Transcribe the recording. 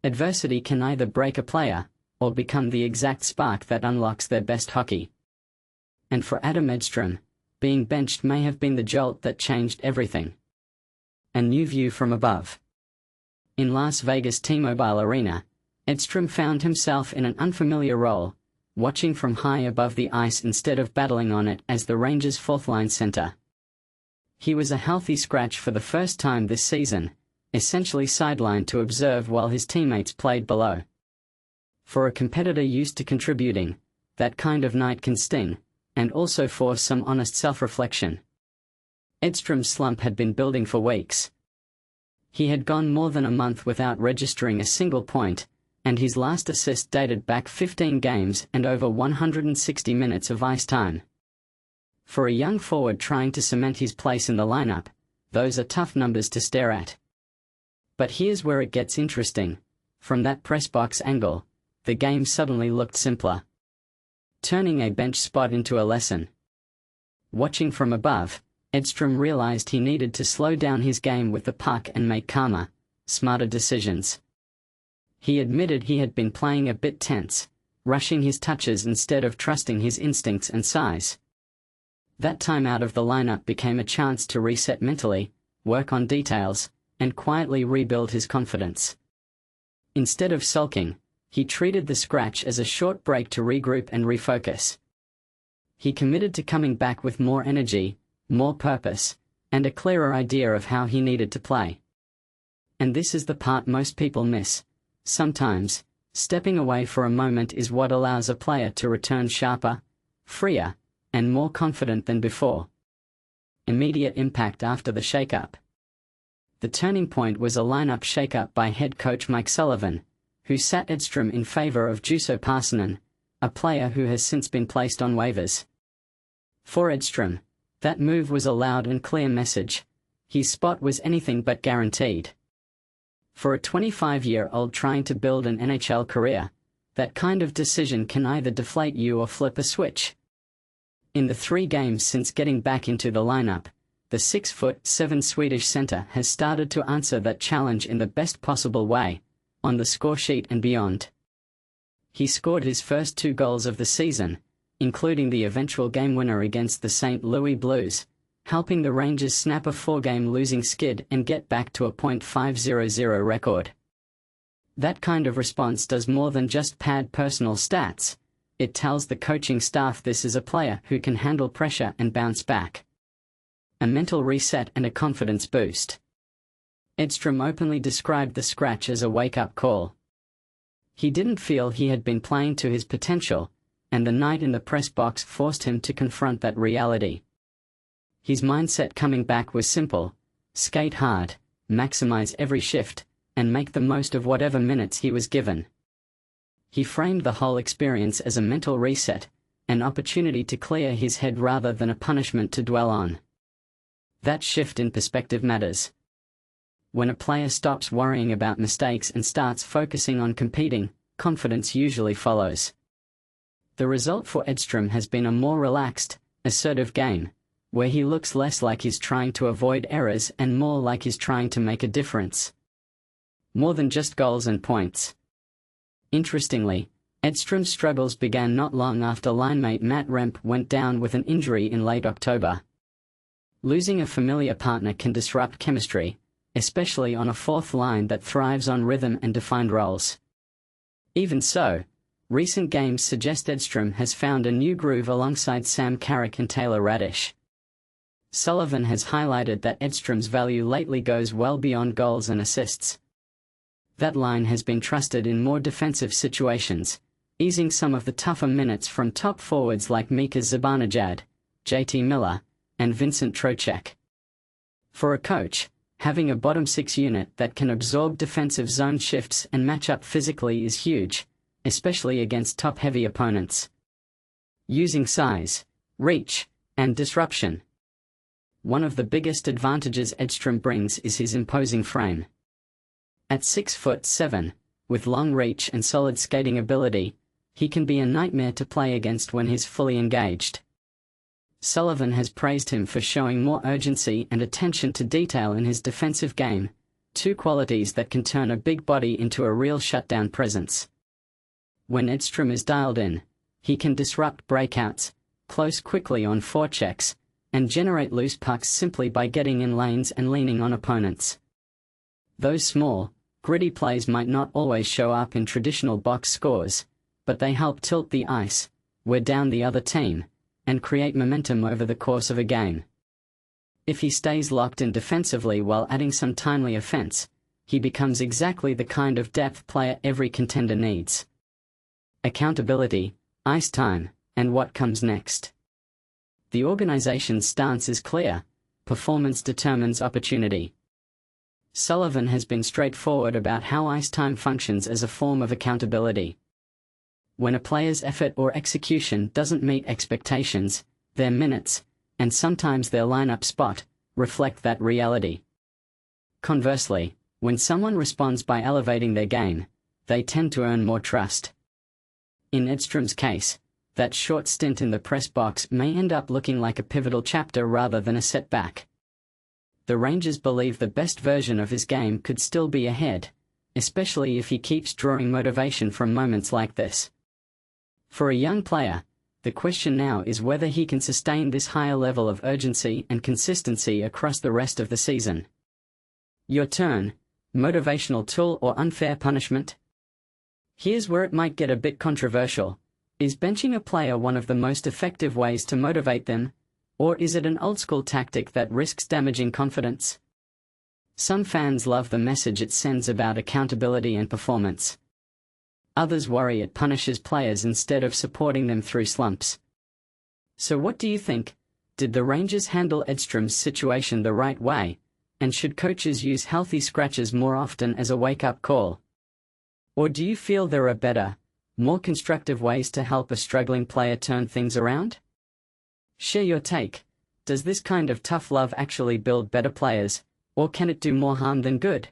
Adversity can either break a player, or become the exact spark that unlocks their best hockey. And for Adam Edstrom, being benched may have been the jolt that changed everything. A new view from above. In Las Vegas' T-Mobile Arena, Edstrom found himself in an unfamiliar role, watching from high above the ice instead of battling on it as the Rangers' fourth-line center. He was a healthy scratch for the first time this season, essentially sidelined to observe while his teammates played below. For a competitor used to contributing, that kind of night can sting, and also force some honest self-reflection. Edstrom's slump had been building for weeks. He had gone more than a month without registering a single point, and his last assist dated back 15 games and over 160 minutes of ice time. For a young forward trying to cement his place in the lineup, those are tough numbers to stare at. But here's where it gets interesting. From that press box angle, the game suddenly looked simpler. Turning a bench spot into a lesson. Watching from above, Edstrom realized he needed to slow down his game with the puck and make calmer, smarter decisions. He admitted he had been playing a bit tense, rushing his touches instead of trusting his instincts and size. That time out of the lineup became a chance to reset mentally, work on details, and quietly rebuild his confidence. Instead of sulking, he treated the scratch as a short break to regroup and refocus. He committed to coming back with more energy, more purpose, and a clearer idea of how he needed to play. And this is the part most people miss. Sometimes, stepping away for a moment is what allows a player to return sharper, freer, and more confident than before. Immediate impact after the shakeup. The turning point was a lineup shakeup by head coach Mike Sullivan, who sat Edstrom in favor of Juuso Parssinen, a player who has since been placed on waivers. For Edstrom, that move was a loud and clear message. His spot was anything but guaranteed. For a 25-year-old trying to build an NHL career, that kind of decision can either deflate you or flip a switch. In the 3 games since getting back into the lineup, the 6'7" Swedish center has started to answer that challenge in the best possible way, on the score sheet and beyond. He scored his first 2 goals of the season, including the eventual game winner against the St. Louis Blues, helping the Rangers snap a 4-game losing skid and get back to a .500 record. That kind of response does more than just pad personal stats. It tells the coaching staff this is a player who can handle pressure and bounce back. A mental reset and a confidence boost. Edstrom openly described the scratch as a wake-up call. He didn't feel he had been playing to his potential, and the night in the press box forced him to confront that reality. His mindset coming back was simple: skate hard, maximize every shift, and make the most of whatever minutes he was given. He framed the whole experience as a mental reset, an opportunity to clear his head rather than a punishment to dwell on. That shift in perspective matters. When a player stops worrying about mistakes and starts focusing on competing, confidence usually follows. The result for Edstrom has been a more relaxed, assertive game, where he looks less like he's trying to avoid errors and more like he's trying to make a difference. More than just goals and points. Interestingly, Edstrom's struggles began not long after linemate Matt Rempe went down with an injury in late October. Losing a familiar partner can disrupt chemistry, especially on a fourth line that thrives on rhythm and defined roles. Even so, recent games suggest Edstrom has found a new groove alongside Sam Carrick and Taylor Radish. Sullivan has highlighted that Edstrom's value lately goes well beyond goals and assists. That line has been trusted in more defensive situations, easing some of the tougher minutes from top forwards like Mika Zibanejad, JT Miller, and Vincent Trocheck. For a coach, having a bottom 6 unit that can absorb defensive zone shifts and match up physically is huge, especially against top-heavy opponents. Using size, reach, and disruption. One of the biggest advantages Edstrom brings is his imposing frame. At 6'7", with long reach and solid skating ability, he can be a nightmare to play against when he's fully engaged. Sullivan has praised him for showing more urgency and attention to detail in his defensive game, two qualities that can turn a big body into a real shutdown presence. When Edstrom is dialed in, he can disrupt breakouts, close quickly on forechecks, and generate loose pucks simply by getting in lanes and leaning on opponents. Those small, gritty plays might not always show up in traditional box scores, but they help tilt the ice, wear down the other team, and create momentum over the course of a game. If he stays locked in defensively while adding some timely offense, he becomes exactly the kind of depth player every contender needs. Accountability, ice time, and what comes next. The organization's stance is clear: performance determines opportunity. Sullivan has been straightforward about how ice time functions as a form of accountability. When a player's effort or execution doesn't meet expectations, their minutes, and sometimes their lineup spot, reflect that reality. Conversely, when someone responds by elevating their game, they tend to earn more trust. In Edstrom's case, that short stint in the press box may end up looking like a pivotal chapter rather than a setback. The Rangers believe the best version of his game could still be ahead, especially if he keeps drawing motivation from moments like this. For a young player, the question now is whether he can sustain this higher level of urgency and consistency across the rest of the season. Your turn: motivational tool or unfair punishment? Here's where it might get a bit controversial. Is benching a player one of the most effective ways to motivate them, or is it an old-school tactic that risks damaging confidence? Some fans love the message it sends about accountability and performance. Others worry it punishes players instead of supporting them through slumps. So what do you think? Did the Rangers handle Edstrom's situation the right way, and should coaches use healthy scratches more often as a wake-up call? Or do you feel there are better, more constructive ways to help a struggling player turn things around? Share your take. Does this kind of tough love actually build better players, or can it do more harm than good?